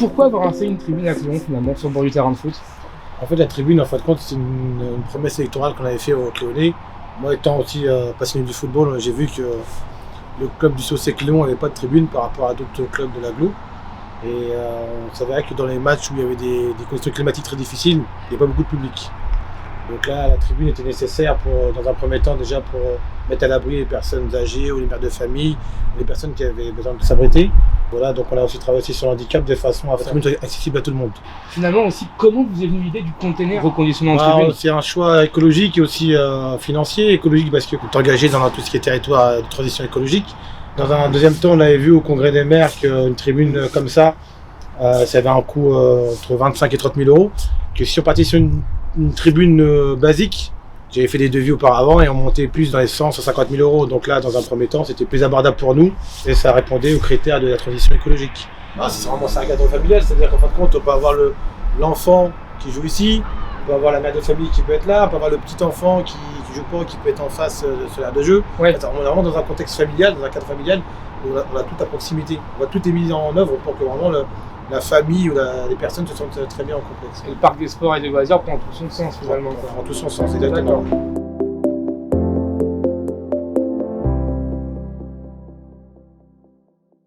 pourquoi avoir installé une tribune à Cléon finalement sur le bord du terrain de foot? En fait, la tribune, en fin de compte, c'est une promesse électorale qu'on avait fait aux Cléonais. Moi, étant aussi passionné du football, j'ai vu que le club du Saucé Cléon n'avait pas de tribune par rapport à d'autres clubs de l'agglo. Et on s'avérait que dans les matchs où il y avait des conditions climatiques très difficiles, il n'y avait pas beaucoup de public. Donc là, la tribune était nécessaire dans un premier temps déjà pour mettre à l'abri les personnes âgées ou les mères de famille, les personnes qui avaient besoin de s'abriter. Voilà, donc on a aussi travaillé sur le handicap de façon à faire la tribune soit accessible à tout le monde. Finalement aussi, comment vous est venue l'idée du container reconditionné en tribune? C'est un choix écologique et aussi financier. Écologique parce qu'on est engagé dans tout ce qui est territoire de transition écologique. Dans un deuxième temps, on avait vu au congrès des maires qu'une tribune comme ça avait un coût entre 25 et 30 000 euros. Que si on partait sur une tribune basique, j'avais fait des devis auparavant et on montait plus dans les 100, 150 000 euros. Donc là, dans un premier temps, c'était plus abordable pour nous et ça répondait aux critères de la transition écologique. C'est vraiment un cadre familial, c'est-à-dire qu'en fin de compte, on peut avoir l'enfant qui joue ici, on peut avoir la mère de famille qui peut être là, on peut avoir le petit enfant qui joue pas, qui peut être en face de ce l'aire de jeu. Ouais. On est vraiment dans un contexte familial, dans un cadre familial, où on a tout à proximité. Tout est mis en œuvre pour que vraiment la famille ou les personnes se sentent très bien en complexe. Et le parc des sports et des loisirs prend tout son sens finalement. Prend tout son sens, exactement.